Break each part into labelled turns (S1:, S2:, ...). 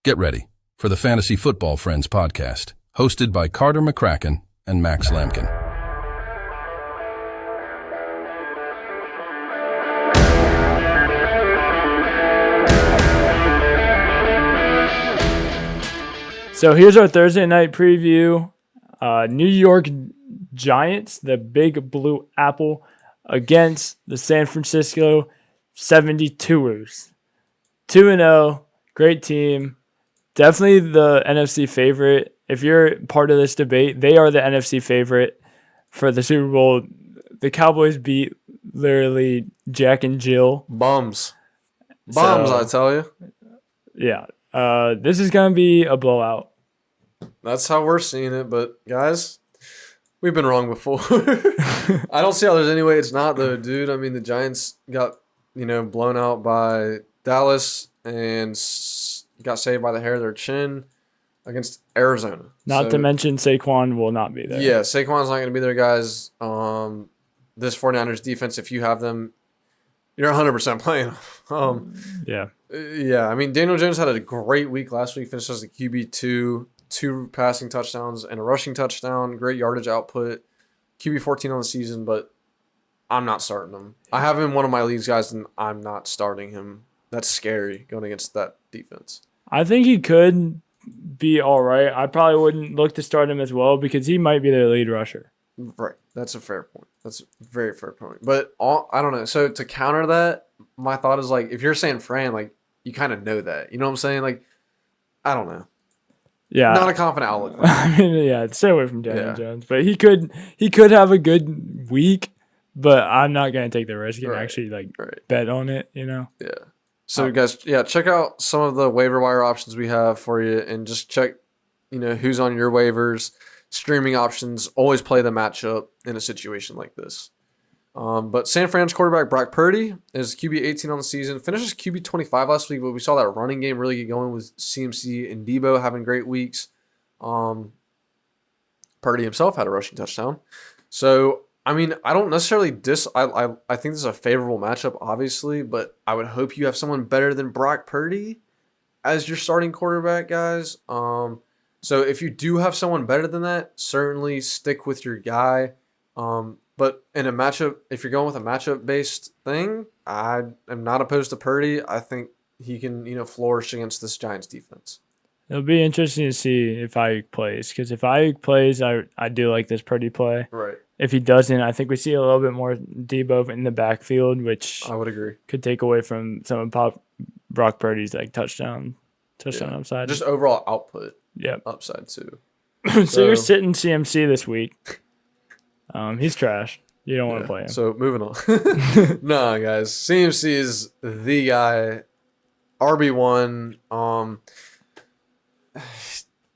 S1: Get ready for the Fantasy Football Friends podcast, hosted by Carter McCracken and Max Lampkin.
S2: So here's our Thursday night preview. New York Giants, the big blue apple, against the San Francisco 72ers. 2-0, great team. Definitely the NFC favorite. If you're part of this debate, they are the NFC favorite for the Super Bowl. The Cowboys beat literally Jack and Jill.
S3: Bums, I tell you.
S2: Yeah. This is going to be a blowout.
S3: That's how we're seeing it, but guys, we've been wrong before. I don't see how there's any way it's not, though, dude. I mean, the Giants got, blown out by Dallas and got saved by the hair of their chin against Arizona.
S2: Not to mention Saquon will not be there.
S3: Yeah, Saquon's not going to be there, guys. This 49ers defense, if you have them, you're 100% playing. Yeah, I mean, Daniel Jones had a great week last week, finished as a QB2, 2 passing touchdowns and a rushing touchdown, great yardage output, QB 14 on the season, but I'm not starting him. I have him in one of my leagues, guys, and I'm not starting him. That's scary going against that defense.
S2: I think he could be all right. I probably wouldn't look to start him as well because he might be their lead rusher.
S3: Right. That's a fair point. That's a very fair point. But I don't know. So to counter that, my thought is if you're saying Fran, you kind of know that. You know what I'm saying? I don't know.
S2: Yeah.
S3: Not a confident outlook.
S2: I mean, yeah, stay away from Daniel Jones. But he could have a good week, but I'm not going to take the risk and actually bet on it, Yeah.
S3: So guys, check out some of the waiver wire options we have for you and just check, who's on your waivers. Streaming options, always play the matchup in a situation like this. But San Fran's quarterback Brock Purdy is QB 18 on the season. Finishes QB 25 last week, but we saw that running game really get going with CMC and Debo having great weeks. Purdy himself had a rushing touchdown. So, I mean, I don't necessarily I think this is a favorable matchup, obviously, but I would hope you have someone better than Brock Purdy as your starting quarterback, guys. So if you do have someone better than that, certainly stick with your guy. But in a matchup, if you're going with a matchup-based thing, I am not opposed to Purdy. I think he can, flourish against this Giants defense.
S2: It'll be interesting to see if Ayuk plays, because if Ayuk plays, I do like this Purdy play.
S3: Right.
S2: If he doesn't, I think we see a little bit more Debo in the backfield, which
S3: I would agree
S2: could take away from some of Brock Purdy's touchdown upside.
S3: Just overall output.
S2: Yep.
S3: Upside too.
S2: So you're sitting CMC this week. He's trash. You don't want to play him.
S3: So moving on. No, guys. CMC is the guy. RB1.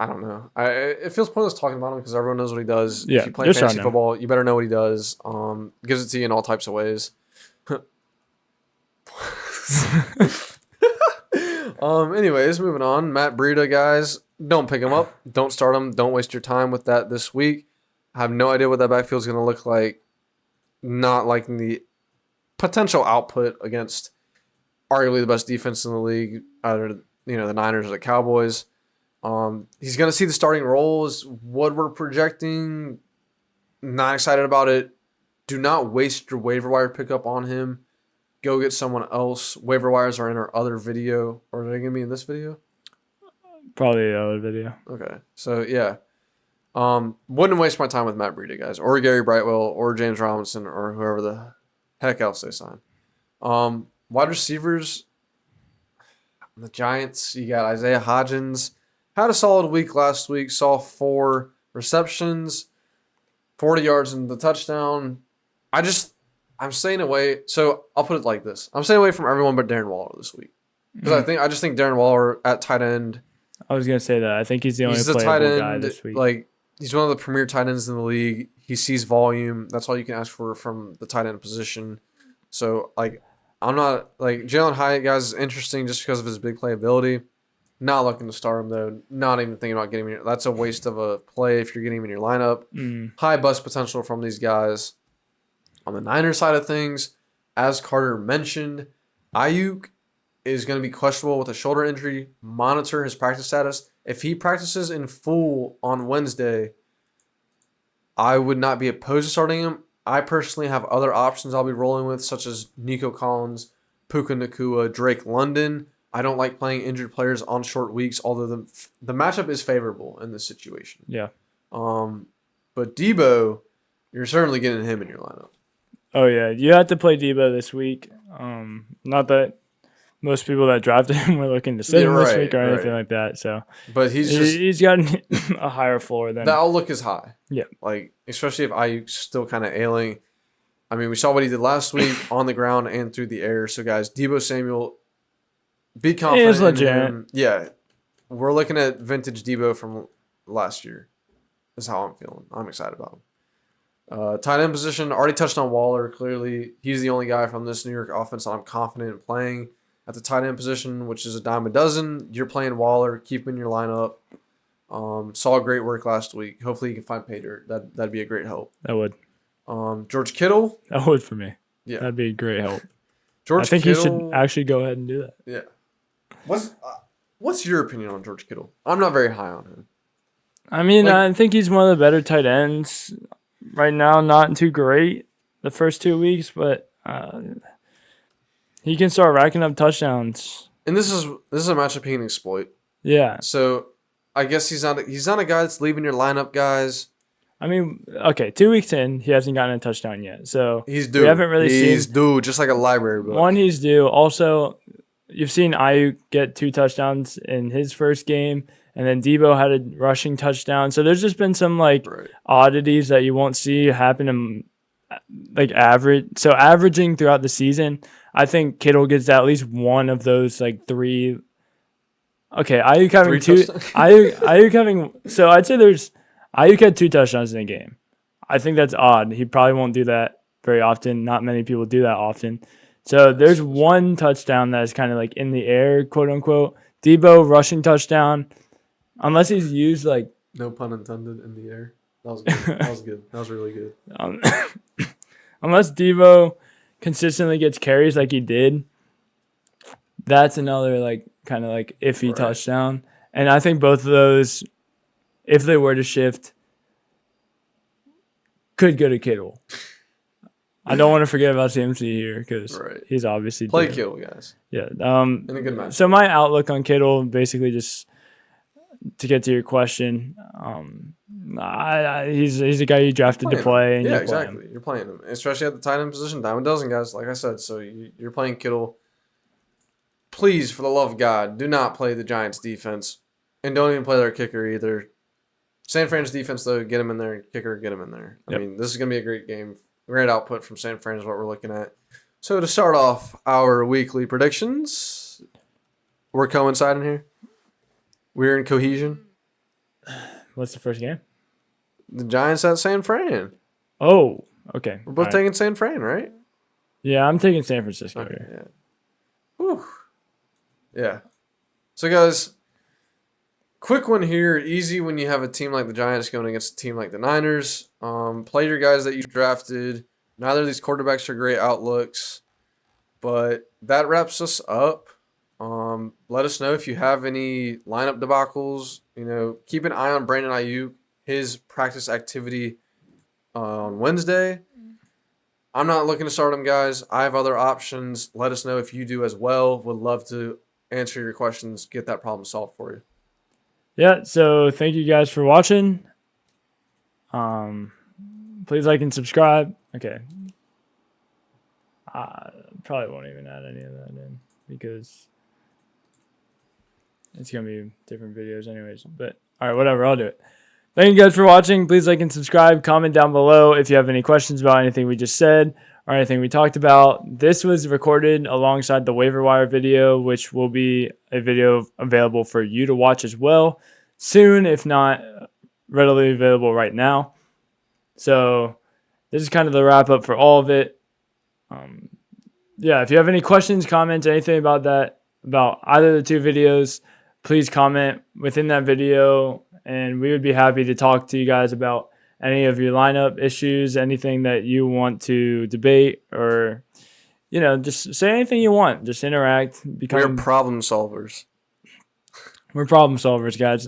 S3: I don't know. It feels pointless talking about him because everyone knows what he does.
S2: Yeah,
S3: if you play fantasy football, you better know what he does. Gives it to you in all types of ways. Anyways, moving on. Matt Breida, guys. Don't pick him up. Don't start him. Don't waste your time with that this week. I have no idea what that backfield is going to look like. Not liking the potential output against arguably the best defense in the league, either the Niners or the Cowboys. He's going to see the starting roles. What we're projecting, not excited about it. Do not waste your waiver wire pickup on him. Go get someone else. Waiver wires are in our other video. Or are they going to be in this video?
S2: Probably the other video.
S3: Okay. So, yeah. Wouldn't waste my time with Matt Breida, guys. Or Gary Brightwell. Or James Robinson. Or whoever the heck else they sign. Wide receivers. The Giants. You got Isaiah Hodgins. Had a solid week last week. Saw 4 receptions. 40 yards in the touchdown. I'm staying away. So I'll put it like this. I'm staying away from everyone but Darren Waller this week. Because I just think Darren Waller at tight end.
S2: I was going to say that. I think he's the only playable guy this week.
S3: He's one of the premier tight ends in the league. He sees volume. That's all you can ask for from the tight end position. So, I'm not, Jalen Hyatt, guys, is interesting just because of his big playability. Not looking to start him, though. Not even thinking about getting him in. That's a waste of a play if you're getting him in your lineup. High bust potential from these guys. On the Niners side of things, as Carter mentioned, Ayuk is going to be questionable with a shoulder injury. Monitor his practice status. If he practices in full on Wednesday, I would not be opposed to starting him. I personally have other options I'll be rolling with, such as Nico Collins, Puka Nakua, Drake London. I don't like playing injured players on short weeks, although the matchup is favorable in this situation.
S2: Yeah.
S3: But Debo, you're certainly getting him in your lineup.
S2: Oh, yeah. You have to play Debo this week. Not that most people that drafted him were looking to sit him this week or anything like that. So,
S3: but
S2: he's got a higher floor than
S3: the outlook is high.
S2: Yeah.
S3: Like, especially if Ayuk's still kind of ailing. I mean, we saw what he did last week on the ground and through the air. So, guys, Debo Samuel, be confident in
S2: legit.
S3: him. Yeah. We're looking at vintage Debo from last year. Is how I'm feeling. I'm excited about him. Tight end position, already touched on Waller. Clearly, he's the only guy from this New York offense that I'm confident in playing at the tight end position, which is a dime a dozen. You're playing Waller. Keep him in your lineup. Saw great work last week. Hopefully, you can find pay dirt. That'd be a great help.
S2: That would.
S3: George Kittle.
S2: That would for me.
S3: Yeah.
S2: That'd be a great help.
S3: George
S2: I think
S3: Kittle,
S2: he should actually go ahead and do that.
S3: Yeah. What's your opinion on George Kittle? I'm not very high on him.
S2: I mean, I think he's one of the better tight ends right now. Not too great the first 2 weeks, but he can start racking up touchdowns.
S3: And this is a matchup he can exploit.
S2: Yeah.
S3: So I guess he's not a guy that's leaving your lineup, guys.
S2: I mean, okay, 2 weeks in, he hasn't gotten a touchdown yet. So
S3: he's due.
S2: We haven't really seen.
S3: He's due, just like a library book.
S2: One, he's due. Also, you've seen Ayuk get 2 touchdowns in his first game, and then Debo had a rushing touchdown. So there's just been some oddities that you won't see happen in average. So averaging throughout the season, I think Kittle gets at least one of those 3. Okay, Ayuk having 2. Ayuk having. So I'd say Ayuk had 2 touchdowns in a game. I think that's odd. He probably won't do that very often. Not many people do that often. So there's 1 touchdown that is kind of in the air, quote unquote. Debo rushing touchdown, unless he's used
S3: no pun intended in the air. That was good. That was good. That was really good.
S2: Unless Debo consistently gets carries like he did, that's another kind of iffy touchdown. And I think both of those, if they were to shift, could go to Kittle. I don't want to forget about CMC here because he's obviously
S3: play Kittle, guys.
S2: Yeah.
S3: In a good match.
S2: So my outlook on Kittle, basically, just to get to your question, he's a guy you drafted to play. And
S3: exactly. You're playing him, especially at the tight end position. Dime a dozen, guys. Like I said, so you're playing Kittle. Please, for the love of God, do not play the Giants' defense, and don't even play their kicker either. San Fran's defense, though, get him in there. Kicker, get him in there. I mean, this is going to be a great game. Great output from San Fran is what we're looking at. So to start off our weekly predictions, we're coinciding here. We're in cohesion.
S2: What's the first game?
S3: The Giants at San Fran.
S2: Oh, okay.
S3: We're both taking San Fran, right?
S2: Yeah, I'm taking San Francisco
S3: Okay,
S2: here.
S3: yeah. Whew. Yeah. So, guys, quick one here. Easy when you have a team like the Giants going against a team like the Niners. Play your guys that you drafted. Neither of these quarterbacks are great outlooks. But that wraps us up. Let us know if you have any lineup debacles. Keep an eye on Brandon Ayuk, his practice activity on Wednesday. I'm not looking to start him, guys. I have other options. Let us know if you do as well. Would love to answer your questions, get that problem solved for you.
S2: Yeah, so thank you guys for watching. Please like and subscribe. Okay. Probably won't even add any of that in because it's going to be different videos anyways. But, all right, whatever. I'll do it. Thank you guys for watching. Please like and subscribe. Comment down below if you have any questions about anything we just said or anything we talked about. This was recorded alongside the waiver wire video, which will be a video available for you to watch as well soon, if not readily available right now. So this is kind of the wrap up for all of it. If you have any questions, comments, anything about that, about either of the 2 videos, please comment within that video, and we would be happy to talk to you guys about any of your lineup issues, anything that you want to debate or just say anything you want. Just interact.
S3: We're problem solvers.
S2: We're problem solvers, guys.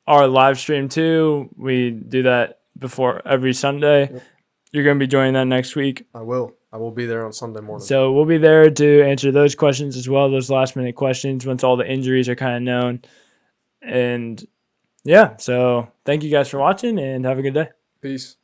S2: Our live stream too. We do that before every Sunday.
S3: Yep.
S2: You're going to be joining that next week.
S3: I will be there on Sunday morning.
S2: So we'll be there to answer those questions as well, those last-minute questions once all the injuries are kind of known. And, yeah, so thank you guys for watching, and have a good day.
S3: Peace.